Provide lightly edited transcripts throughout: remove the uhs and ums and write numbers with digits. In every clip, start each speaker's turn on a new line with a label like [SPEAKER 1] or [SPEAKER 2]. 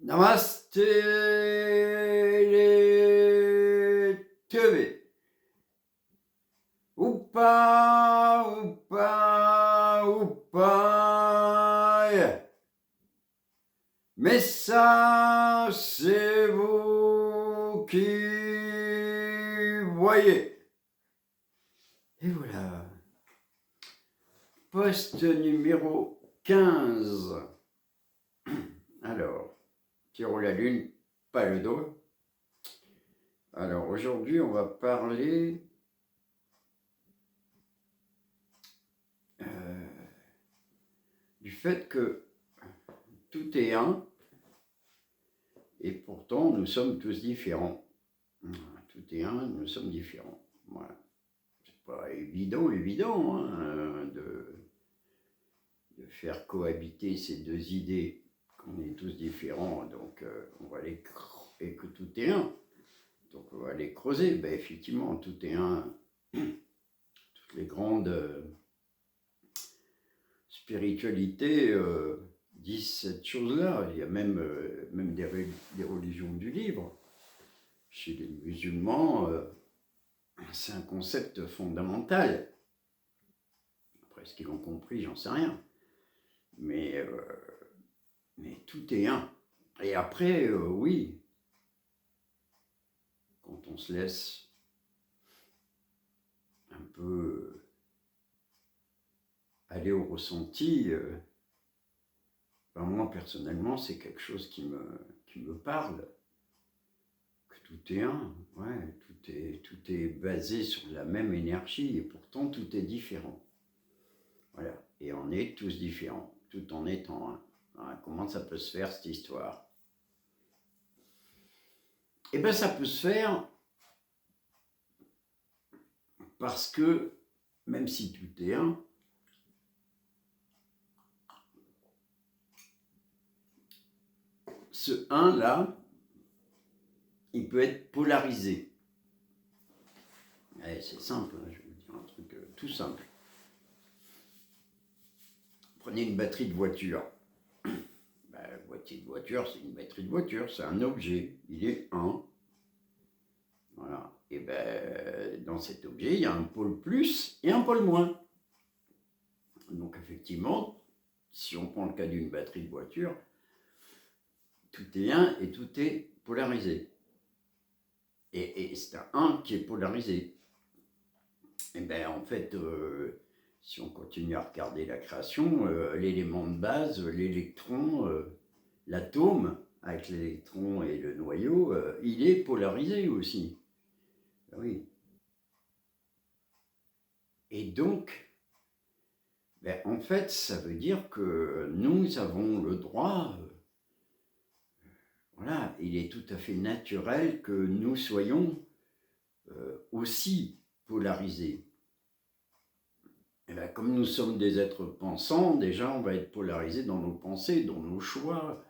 [SPEAKER 1] Namasté les TV. Oupa, oupa, oupa. Yeah. Mais ça, c'est vous qui voyez. Et voilà. Poste numéro 15. Alors, tire la lune, pas le dos. Alors, aujourd'hui, on va parler du fait que tout est un, et pourtant nous sommes tous différents. Tout est un, nous sommes différents. Voilà. C'est pas évident, hein, de faire cohabiter ces deux idées, qu'on est tous différents, donc on va les et que tout est un. Donc on va les creuser. Ben, effectivement, tout est un. Toutes les grandes spiritualités disent cette chose-là. Il y a même des religions du livre. Chez les musulmans, c'est un concept fondamental. Après, ce qu'ils ont compris, j'en sais rien. Mais tout est un. Et après, oui, quand on se laisse un peu aller au ressenti, ben moi personnellement, c'est quelque chose qui me parle. Que tout est un, ouais, tout est basé sur la même énergie et pourtant tout est différent. Voilà, et on est tous différents, tout en étant un. Voilà, comment ça peut se faire cette histoire? Eh bien, ça peut se faire parce que, même si tout est un, ce un-là, il peut être polarisé. Allez, c'est simple, hein, je vais vous dire un truc tout simple. Prenez une batterie de voiture. La batterie de voiture, c'est une batterie de voiture, c'est un objet, il est un. Voilà. Et ben, dans cet objet, il y a un pôle plus et un pôle moins. Donc effectivement, si on prend le cas d'une batterie de voiture, tout est un et tout est polarisé. Et c'est un 1 qui est polarisé. Et bien en fait, si on continue à regarder la création, l'élément de base, l'électron, l'atome, avec l'électron et le noyau, il est polarisé aussi. Oui. Et donc, ben, en fait, ça veut dire que nous avons le droit, voilà, il est tout à fait naturel que nous soyons aussi polarisés. Et ben, comme nous sommes des êtres pensants, déjà on va être polarisés dans nos pensées, dans nos choix,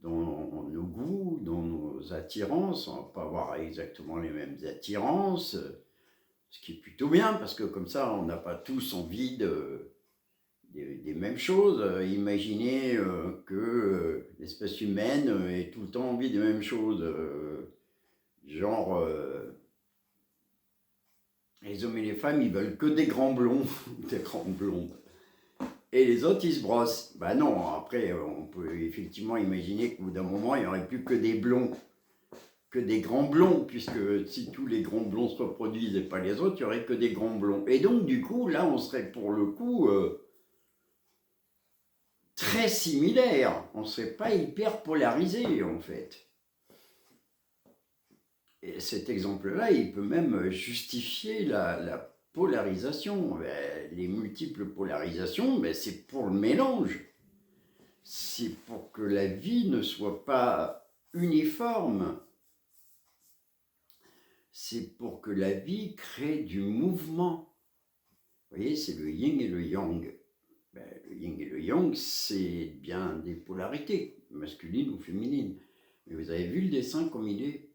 [SPEAKER 1] dans nos goûts, dans nos attirances. On ne va pas avoir exactement les mêmes attirances, ce qui est plutôt bien, parce que comme ça, on n'a pas tous envie des mêmes choses. Imaginez que l'espèce humaine ait tout le temps envie des mêmes choses. Genre, les hommes et les femmes, ils veulent que des grands blonds, des grandes blondes. Et les autres, ils se brossent. Ben non, après, on peut effectivement imaginer qu'au bout d'un moment, il n'y aurait plus que des blonds, que des grands blonds, puisque si tous les grands blonds se reproduisent et pas les autres, il n'y aurait que des grands blonds. Et donc, du coup, là, on serait pour le coup très similaires. On ne serait pas hyper polarisés, en fait. Et cet exemple-là, il peut même justifier la polarisation. Les multiples polarisations, c'est pour le mélange. C'est pour que la vie ne soit pas uniforme. C'est pour que la vie crée du mouvement. Vous voyez, c'est le yin et le yang. Le yin et le yang, c'est bien des polarités, masculines ou féminines. Mais vous avez vu le dessin comme il est?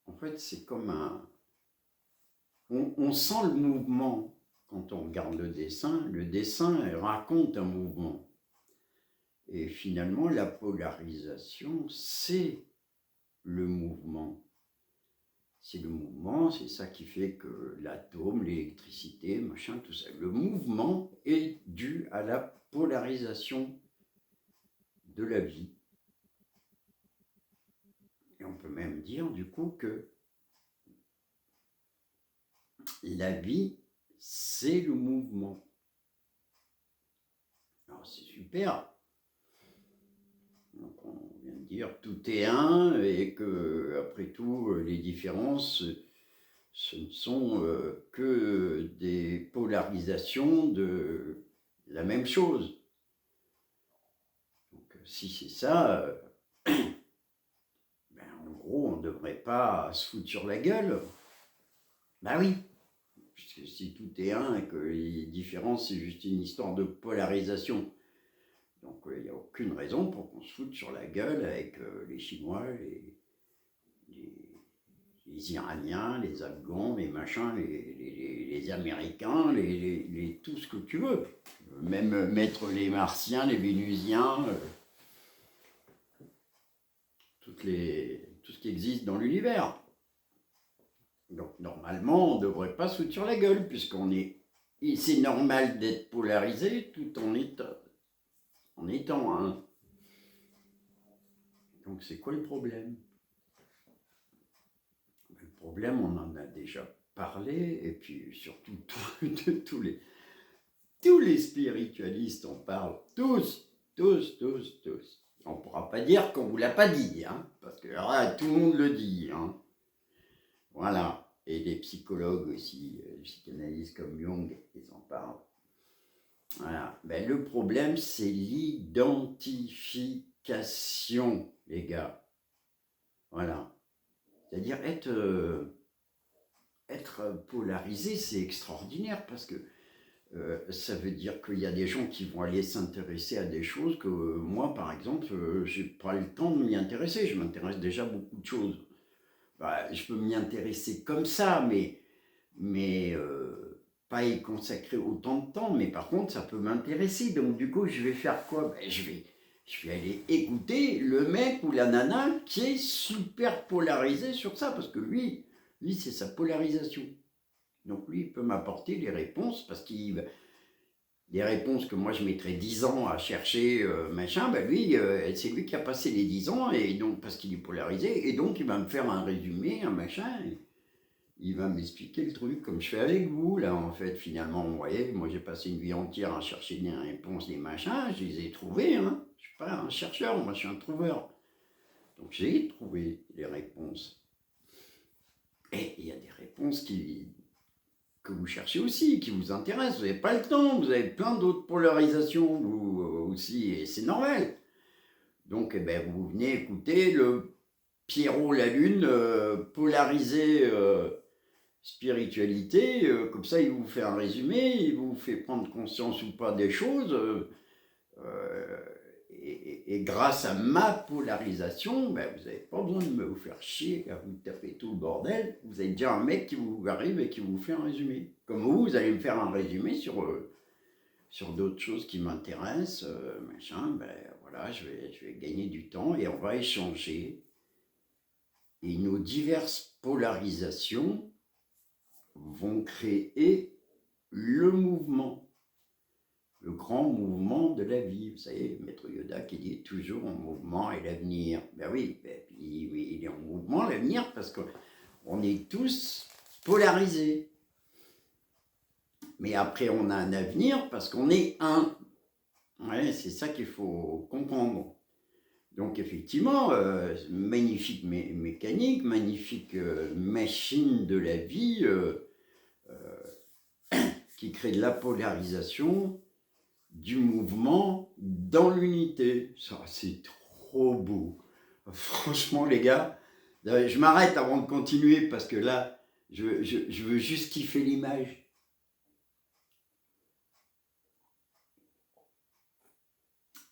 [SPEAKER 1] En fait, c'est comme un... On sent le mouvement quand on regarde le dessin. Le dessin raconte un mouvement. Et finalement, la polarisation, c'est le mouvement. C'est le mouvement, c'est ça qui fait que l'atome, l'électricité, machin, tout ça. Le mouvement est dû à la polarisation de la vie. Et on peut même dire du coup que la vie, c'est le mouvement. Alors c'est super. Donc on vient de dire tout est un et que après tout les différences ce ne sont que des polarisations de la même chose. Donc si c'est ça, ben, en gros on ne devrait pas se foutre sur la gueule. Ben oui, puisque si tout est un et que les différences c'est juste une histoire de polarisation. Donc il n'y a aucune raison pour qu'on se foute sur la gueule avec les Chinois, les Iraniens, les Afghans, les machins, les Américains, tout ce que tu veux. Même mettre les Martiens, les Vénusiens, tout ce qui existe dans l'univers. Donc normalement, on ne devrait pas se foutre sur la gueule, puisqu'on est... C'est normal d'être polarisé tout en étant un. Donc c'est quoi le problème? Le problème, on en a déjà parlé, et puis surtout tous les spiritualistes en parlent, tous. On ne pourra pas dire qu'on ne vous l'a pas dit, hein, parce que là, tout le monde le dit. Hein. Voilà. Et les psychologues aussi, les psychanalystes comme Jung, ils en parlent. Voilà. Ben, le problème, c'est l'identification, les gars. Voilà. C'est-à-dire être polarisé, c'est extraordinaire parce que ça veut dire qu'il y a des gens qui vont aller s'intéresser à des choses que moi, par exemple, j'ai pas le temps de m'y intéresser. Je m'intéresse déjà à beaucoup de choses. Bah, je peux m'y intéresser comme ça, mais pas y consacrer autant de temps. Mais par contre, ça peut m'intéresser. Donc du coup, je vais faire quoi? Ben, je vais aller écouter le mec ou la nana qui est super polarisé sur ça, parce que lui c'est sa polarisation. Donc lui, il peut m'apporter les réponses, parce qu'il des réponses que moi je mettrais 10 ans à chercher, machin, ben lui, c'est lui qui a passé les 10 ans, et donc parce qu'il est polarisé, et donc il va me faire un résumé, un machin, et il va m'expliquer le truc, comme je fais avec vous, là, en fait, finalement, vous voyez, moi j'ai passé une vie entière à chercher des réponses, des machins, je les ai trouvées, hein. Je suis pas un chercheur, moi je suis un trouveur. Donc j'ai trouvé les réponses. Et il y a des réponses que vous cherchez aussi, qui vous intéressent. Vous n'avez pas le temps, vous avez plein d'autres polarisations vous aussi, et c'est normal. Donc eh ben, vous venez écouter le Pierrot la Lune polarisé spiritualité, comme ça il vous fait un résumé, il vous fait prendre conscience ou pas des choses. Et grâce à ma polarisation, ben, vous n'avez pas besoin de me faire chier à vous taper tout le bordel. Vous avez déjà un mec qui vous arrive et qui vous fait un résumé. Comme vous allez me faire un résumé sur d'autres choses qui m'intéressent, machin, ben voilà, je vais gagner du temps et on va échanger. Et nos diverses polarisations vont créer le mouvement. Le grand mouvement de la vie. Vous savez, Maître Yoda qui dit toujours en mouvement et l'avenir. Ben oui, il est en mouvement l'avenir parce qu'on est tous polarisés. Mais après, on a un avenir parce qu'on est un. Ouais, c'est ça qu'il faut comprendre. Donc effectivement, magnifique mécanique, magnifique machine de la vie qui crée de la polarisation, du mouvement dans l'unité. Ça, c'est trop beau. Franchement, les gars, je m'arrête avant de continuer parce que là, je veux juste kiffer l'image.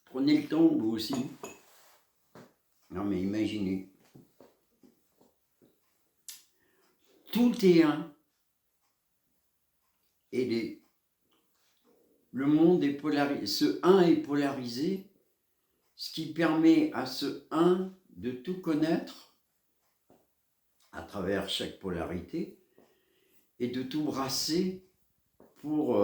[SPEAKER 1] Prenez le temps, vous aussi. Non, mais imaginez. Tout est un. Et le monde est polarisé. Ce un est polarisé ce qui permet à ce 1 de tout connaître à travers chaque polarité et de tout brasser pour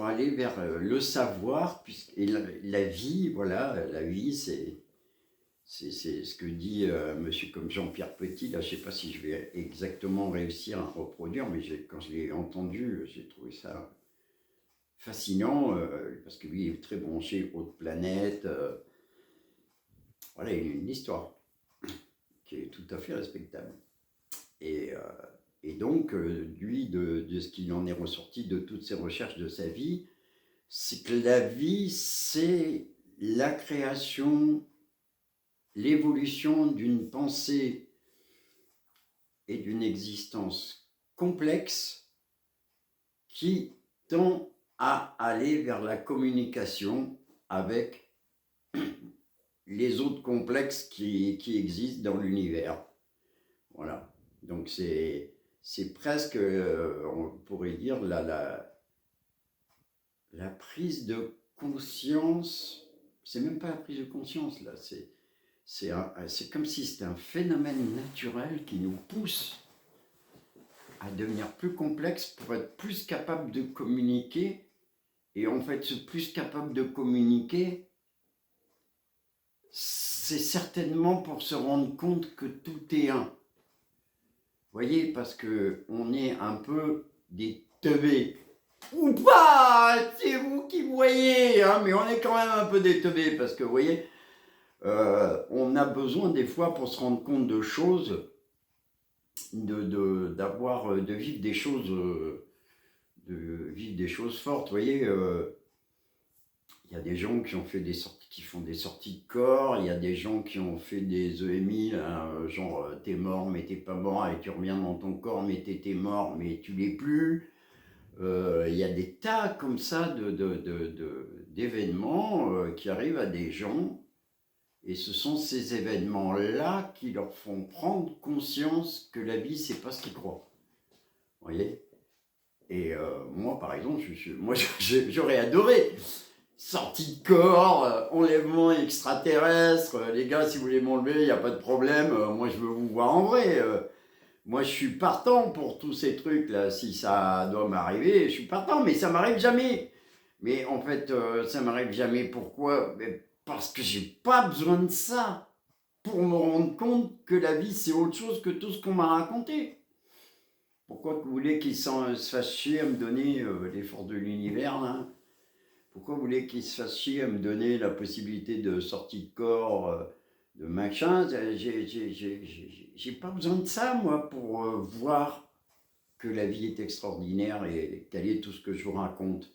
[SPEAKER 1] aller vers le savoir, et la vie, voilà, la vie, c'est ce que dit monsieur comme Jean-Pierre Petit, là, je ne sais pas si je vais exactement réussir à reproduire, mais quand je l'ai entendu, j'ai trouvé ça fascinant, parce que lui est très branché haute planète, voilà, il a une histoire qui est tout à fait respectable. Et donc, lui, de ce qu'il en est ressorti de toutes ses recherches de sa vie, c'est que la vie, c'est la création, l'évolution d'une pensée et d'une existence complexe qui tend à aller vers la communication avec les autres complexes qui existent dans l'univers. Voilà. Donc c'est presque, on pourrait dire, la prise de conscience. C'est même pas la prise de conscience, là. C'est comme si c'était un phénomène naturel qui nous pousse à devenir plus complexe pour être plus capable de communiquer. Et en fait, ce plus capable de communiquer, c'est certainement pour se rendre compte que tout est un. Vous voyez, parce qu'on est un peu des teubés. Ou pas, c'est vous qui voyez, hein, mais on est quand même un peu des teubés, parce que vous voyez, on a besoin des fois pour se rendre compte de choses, de vivre des choses, fortes. Vous voyez, il y a des gens qui ont fait qui font des sorties de corps, il y a des gens qui ont fait des EMI, là, genre t'es mort mais t'es pas mort, et tu reviens dans ton corps mais t'étais mort mais tu l'es plus. Il y a des tas comme ça d'événements qui arrivent à des gens, et ce sont ces événements-là qui leur font prendre conscience que la vie, c'est pas ce qu'ils croient. Vous voyez? Et moi, par exemple, j'aurais adoré sortie de corps, enlèvement extraterrestre, les gars, si vous voulez m'enlever, il n'y a pas de problème, moi je veux vous voir en vrai. Moi, je suis partant pour tous ces trucs-là. Si ça doit m'arriver, je suis partant, mais ça m'arrive jamais. Mais en fait, ça m'arrive jamais. Pourquoi? Parce que j'ai pas besoin de ça pour me rendre compte que la vie, c'est autre chose que tout ce qu'on m'a raconté. Pourquoi vous voulez qu'il se fasse chier à me donner les forces de l'univers, là? Pourquoi vous voulez qu'il se fasse chier à me donner la possibilité de sortie de corps, de machin? J'ai pas besoin de ça, moi, pour voir que la vie est extraordinaire et quel est tout ce que je vous raconte.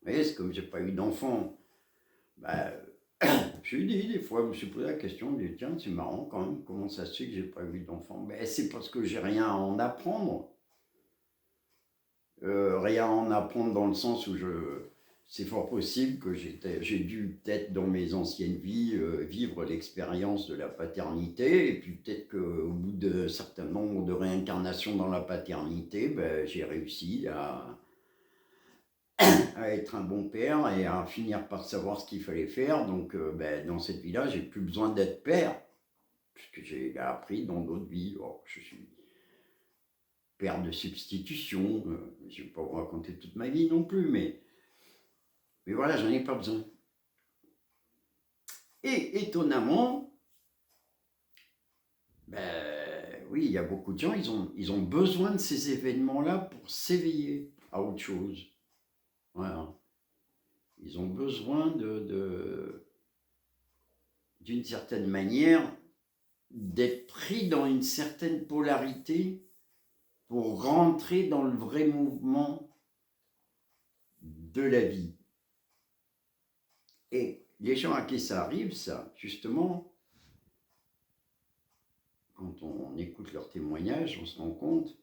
[SPEAKER 1] Vous voyez, c'est comme j'ai pas eu d'enfant. Bah, je lui dis, des fois, je me suis posé la question, je dis, tiens, c'est marrant quand même, comment ça se fait que j'ai pas eu d'enfant? Ben, c'est parce que j'ai rien à en apprendre. Rien à en apprendre dans le sens où c'est fort possible que j'ai dû peut-être dans mes anciennes vies vivre l'expérience de la paternité, et puis peut-être qu'au bout de certain nombre de réincarnations dans la paternité, ben, j'ai réussi à être un bon père et à finir par savoir ce qu'il fallait faire. Donc ben, dans cette vie-là, j'ai plus besoin d'être père, puisque j'ai appris dans d'autres vies. Oh, je suis père de substitution, je ne vais pas vous raconter toute ma vie non plus, mais voilà, j'en ai pas besoin. Et étonnamment, ben oui, il y a beaucoup de gens, ils ont besoin de ces événements-là pour s'éveiller à autre chose. Voilà. Ils ont besoin d'une certaine manière, d'être pris dans une certaine polarité pour rentrer dans le vrai mouvement de la vie. Et les gens à qui ça arrive, ça, justement, quand on écoute leurs témoignages, on se rend compte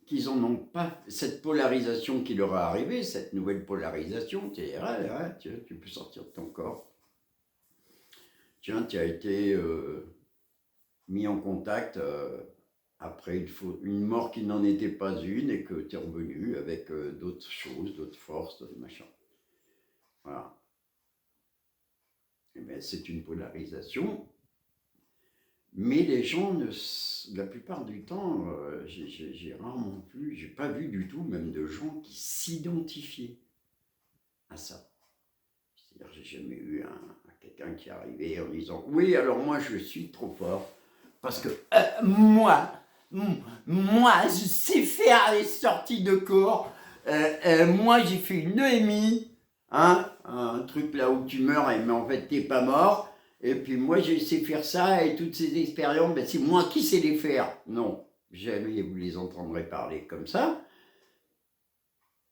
[SPEAKER 1] qu'ils n'en ont pas, cette polarisation qui leur est arrivée, cette nouvelle polarisation, tu peux sortir de ton corps. Tiens, tu as été mis en contact après une mort qui n'en était pas une, et que tu es revenu avec d'autres choses, d'autres forces, d'autres machins. Voilà. Eh bien, c'est une polarisation, mais les gens, la plupart du temps, j'ai rarement vu, j'ai pas vu du tout, même de gens qui s'identifiaient à ça. C'est-à-dire, j'ai jamais eu quelqu'un qui arrivait en disant « Oui, alors moi, je suis trop fort, parce que moi, je sais faire les sorties de cours, moi, j'ai fait une EMI, hein, un truc là où tu meurs, mais en fait, t'es pas mort, et puis moi, je sais faire ça, et toutes ces expériences, ben, c'est moi qui sais les faire. » Non, jamais vous les entendrez parler comme ça.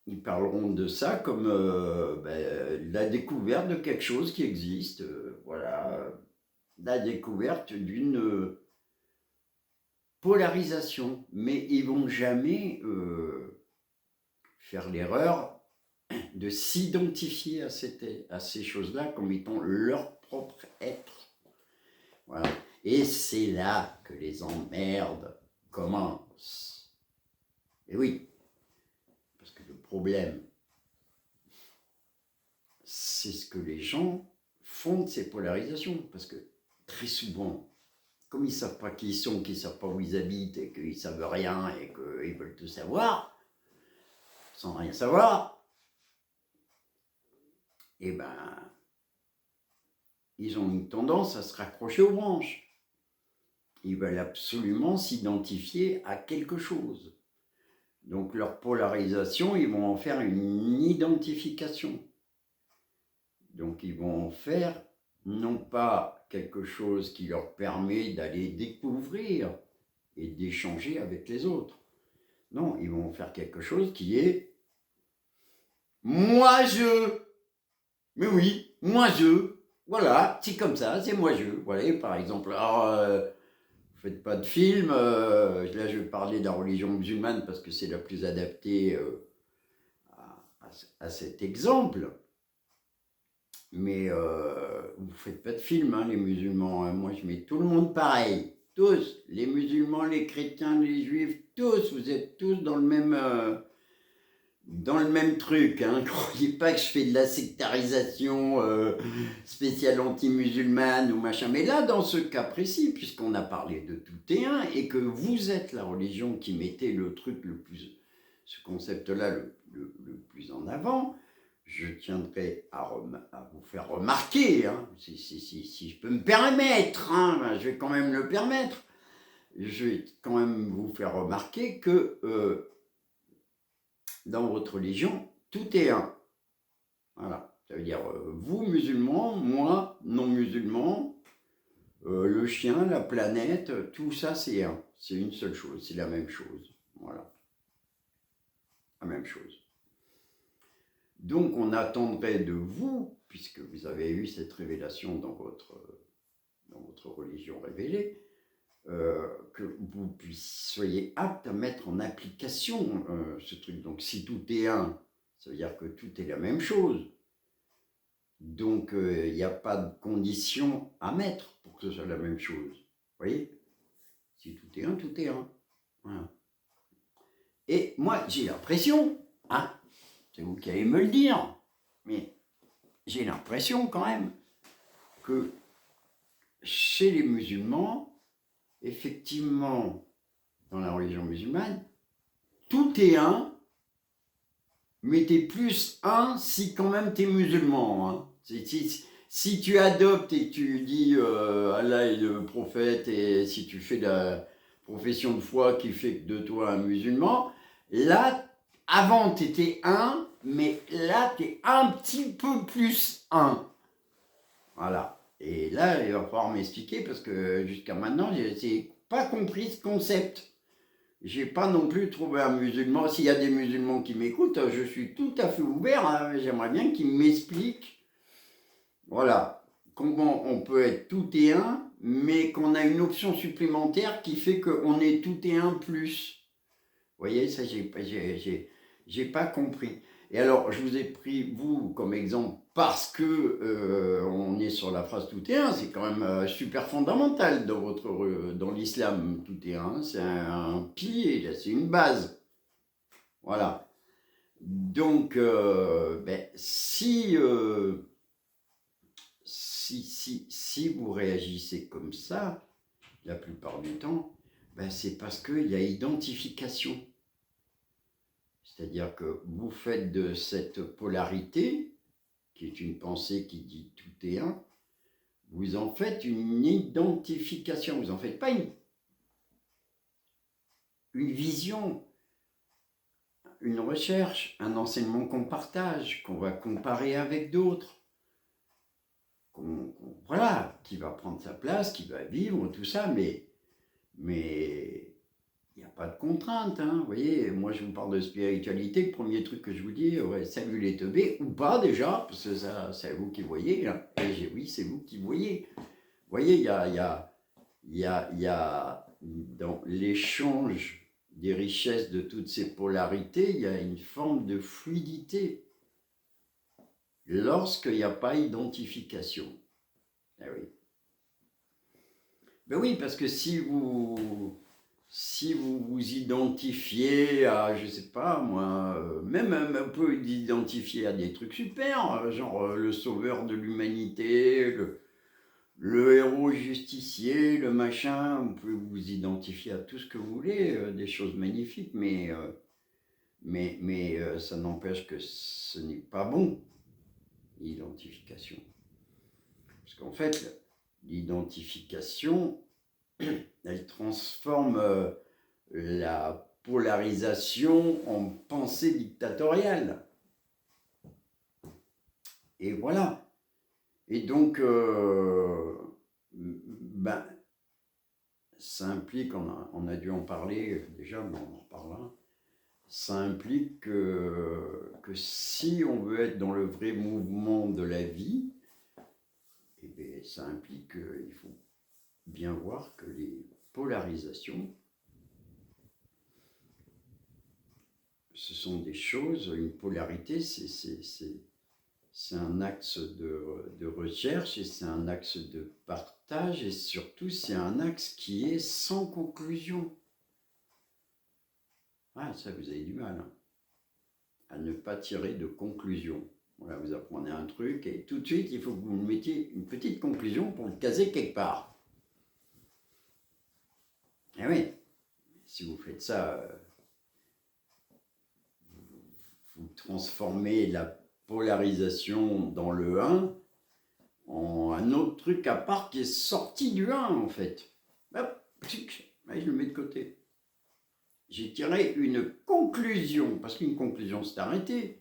[SPEAKER 1] Ils parleront de ça comme la découverte de quelque chose qui existe, voilà, la découverte d'une polarisation, mais ils vont jamais faire l'erreur de s'identifier à ces choses-là comme étant leur propre être. Voilà. Et c'est là que les emmerdes commencent. Et oui, parce que le problème, c'est ce que les gens font de ces polarisations, parce que très souvent, comme ils ne savent pas qui ils sont, qu'ils ne savent pas où ils habitent, et qu'ils ne savent rien, et qu'ils veulent tout savoir, sans rien savoir, eh ben, ils ont une tendance à se raccrocher aux branches. Ils veulent absolument s'identifier à quelque chose. Donc leur polarisation, ils vont en faire une identification. Donc ils vont en faire non pas quelque chose qui leur permet d'aller découvrir et d'échanger avec les autres. Non, ils vont faire quelque chose qui est « moi je ». Mais oui, moi je. Voilà, c'est comme ça, c'est moi je. Vous voyez, par exemple, alors, vous faites pas de film, là je vais parler de la religion musulmane parce que c'est la plus adaptée à cet exemple. Mais vous faites pas de film, hein, les musulmans. Hein. Moi, je mets tout le monde pareil. Tous, les musulmans, les chrétiens, les juifs, tous, vous êtes tous dans le même truc. Hein. Ne croyez pas que je fais de la sectarisation spéciale anti-musulmane ou machin. Mais là, dans ce cas précis, puisqu'on a parlé de tout et un, et que vous êtes la religion qui mettait le truc le plus, ce concept-là le plus en avant, je tiendrai à vous faire remarquer, hein, si je peux me permettre, hein, je vais quand même le permettre, je vais quand même vous faire remarquer que dans votre religion, tout est un. Voilà, ça veut dire vous musulmans, moi non musulman, le chien, la planète, tout ça c'est un. C'est une seule chose, c'est la même chose. Voilà, la même chose. Donc on attendrait de vous, puisque vous avez eu cette révélation dans votre religion révélée, que vous soyez apte à mettre en application ce truc. Donc si tout est un, ça veut dire que tout est la même chose. Donc il n'y a pas de condition à mettre pour que ce soit la même chose. Vous voyez? Si tout est un, tout est un. Voilà. Et moi j'ai l'impression, hein, c'est vous qui allez me le dire, mais j'ai l'impression quand même que chez les musulmans, effectivement, dans la religion musulmane, tout est un, mais t'es plus un si quand même t'es musulman. Hein. Si tu adoptes et tu dis Allah est le prophète, et si tu fais la profession de foi qui fait de toi un musulman, là, avant t'étais un, mais là t'es un petit peu plus un. Voilà. Et là, il va falloir m'expliquer parce que jusqu'à maintenant, j'ai pas compris ce concept. J'ai pas non plus trouvé un musulman. S'il y a des musulmans qui m'écoutent, je suis tout à fait ouvert. Hein. J'aimerais bien qu'ils m'expliquent, voilà, comment on peut être tout et un, mais qu'on a une option supplémentaire qui fait qu'on est tout et un plus. Vous voyez, ça, j'ai pas compris. Et alors, je vous ai pris, vous, comme exemple, parce que on est sur la phrase tout est un, c'est quand même super fondamental dans l'islam, tout est un, c'est un pilier, c'est une base. Voilà. Donc, si vous réagissez comme ça, la plupart du temps, c'est parce qu'il y a identification. C'est-à-dire que vous faites de cette polarité, qui est une pensée qui dit tout est un, vous en faites une identification, vous n'en faites pas une vision, une recherche, un enseignement qu'on partage, qu'on va comparer avec d'autres, voilà, qui va prendre sa place, qui va vivre, tout ça, mais il n'y a pas de contrainte, hein. Vous voyez, moi je vous parle de spiritualité, le premier truc que je vous dis, ouais, salut les teubés, ou pas déjà, parce que ça, c'est vous qui voyez, hein. Et oui, c'est vous qui voyez. Vous voyez, il y a dans l'échange des richesses de toutes ces polarités, il y a une forme de fluidité lorsqu'il n'y a pas identification. Eh oui. Ben oui, parce que si vous vous identifiez à, je sais pas moi, même on peut identifier à des trucs super, genre le sauveur de l'humanité, le héros justicier, le machin, on peut vous identifier à tout ce que vous voulez, des choses magnifiques, mais ça n'empêche que ce n'est pas bon, l'identification. Parce qu'en fait, l'identification, elle transforme la polarisation en pensée dictatoriale. Et voilà. Et donc, ça implique, on a dû en parler déjà, mais on en reparlera, ça implique que si on veut être dans le vrai mouvement de la vie, ça implique qu'il faut bien voir que les polarisations, ce sont des choses, une polarité, c'est un axe de recherche et c'est un axe de partage et surtout c'est un axe qui est sans conclusion. Ah, ça vous avez du mal, hein, à ne pas tirer de conclusion. Voilà, vous apprenez un truc et tout de suite il faut que vous mettiez une petite conclusion pour le caser quelque part. Et oui, si vous faites ça, vous transformez la polarisation dans le 1 en un autre truc à part qui est sorti du 1 en fait. Hop, je le mets de côté. J'ai tiré une conclusion, parce qu'une conclusion c'est arrêté.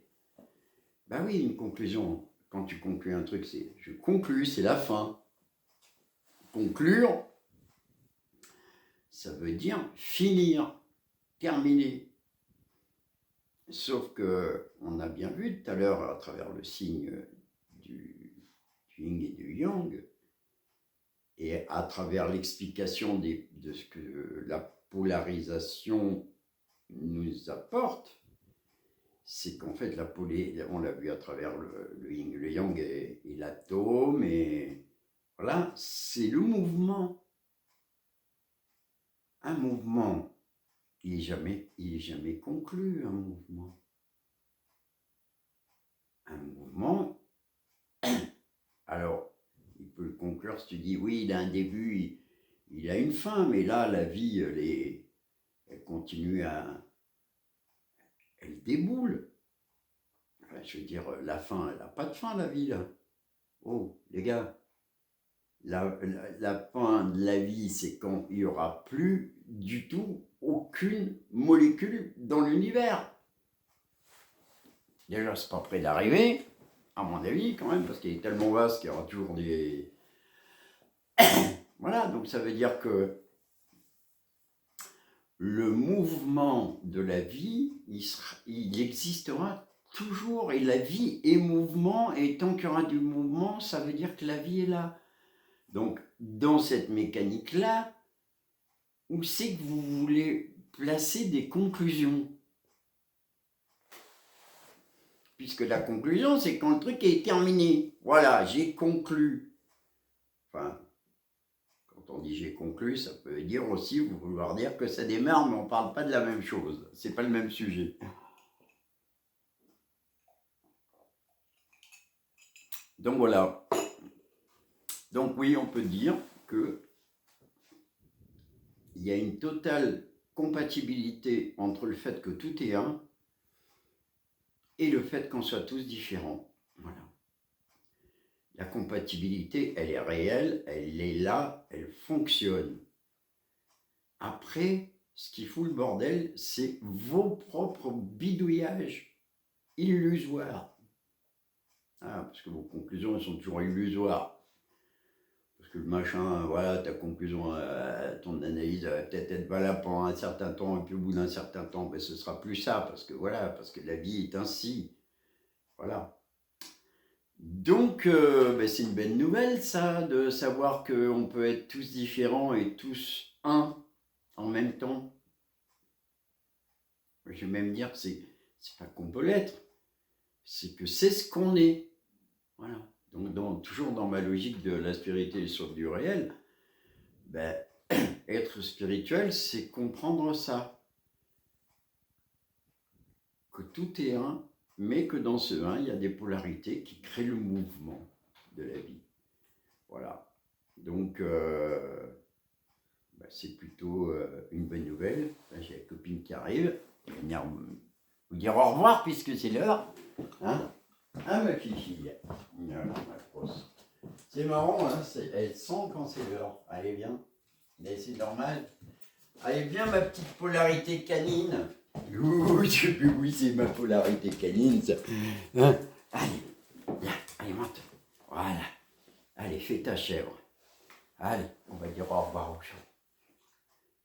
[SPEAKER 1] Ben oui, une conclusion, quand tu conclus un truc, c'est je conclus, c'est la fin. Conclure, ça veut dire finir, terminer. Sauf que on a bien vu tout à l'heure à travers le signe du yin et du yang, et à travers l'explication de ce que la polarisation nous apporte, c'est qu'en fait, on l'a vu à travers le yin et le yang et l'atome, et voilà, c'est le mouvement. Un mouvement, il est jamais conclu, un mouvement. Un mouvement, alors, il peut le conclure si tu dis, oui, il a un début, il a une fin, mais là, la vie, elle continue elle déboule. Enfin, je veux dire, la fin, elle n'a pas de fin, la vie, là. Oh, les gars, la fin de la vie, c'est quand il n'y aura plus du tout aucune molécule dans l'univers. Déjà, c'est pas près d'arriver, à mon avis, quand même, parce qu'il est tellement vaste qu'il y aura toujours des... Voilà, donc ça veut dire que le mouvement de la vie, il existera toujours, et la vie est mouvement, et tant qu'il y aura du mouvement, ça veut dire que la vie est là. Donc, dans cette mécanique-là, où c'est que vous voulez placer des conclusions? Puisque la conclusion, c'est quand le truc est terminé. Voilà, j'ai conclu. Enfin, quand on dit j'ai conclu, ça peut dire aussi vouloir dire que ça démarre, mais on ne parle pas de la même chose. C'est pas le même sujet. Donc voilà. Donc oui, on peut dire que il y a une totale compatibilité entre le fait que tout est un et le fait qu'on soit tous différents. Voilà. La compatibilité, elle est réelle, elle est là, elle fonctionne. Après, ce qui fout le bordel, c'est vos propres bidouillages illusoires. Ah, parce que vos conclusions, elles sont toujours illusoires. Parce que le machin, voilà, ta conclusion, ton analyse va peut-être être valable pendant un certain temps, et puis au bout d'un certain temps, ben, ce sera plus ça, parce que voilà, parce que la vie est ainsi. Voilà. Donc, ben, c'est une belle nouvelle, ça, de savoir qu'on peut être tous différents et tous un en même temps. Je vais même dire que c'est pas qu'on peut l'être, c'est que c'est ce qu'on est. Voilà. Donc, toujours dans ma logique de la spiritualité sur du réel, ben, être spirituel, c'est comprendre ça. Que tout est un, mais que dans ce un, il y a des polarités qui créent le mouvement de la vie. Voilà. Donc, ben, c'est plutôt une bonne nouvelle. Là, j'ai la copine qui arrive. Elle va venir vous dire au revoir puisque c'est l'heure. Hein, ah, ma fille. Voilà, ma grosse. C'est marrant, hein, elle sent quand c'est l'heure. Allez, viens. Mais c'est normal. Allez, viens, ma petite polarité canine. Oui, c'est ma polarité canine, ça. Hein, allez, viens, allez, monte. Voilà. Allez, fais ta chèvre. Allez, on va dire au revoir aux gens.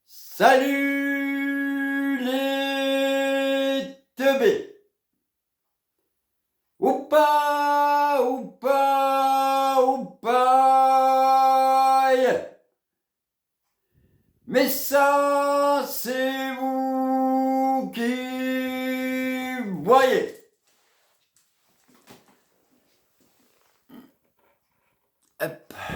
[SPEAKER 1] Salut les teubés. Oupa, oupa, oupa. Yeah. Mais ça, c'est vous qui voyez.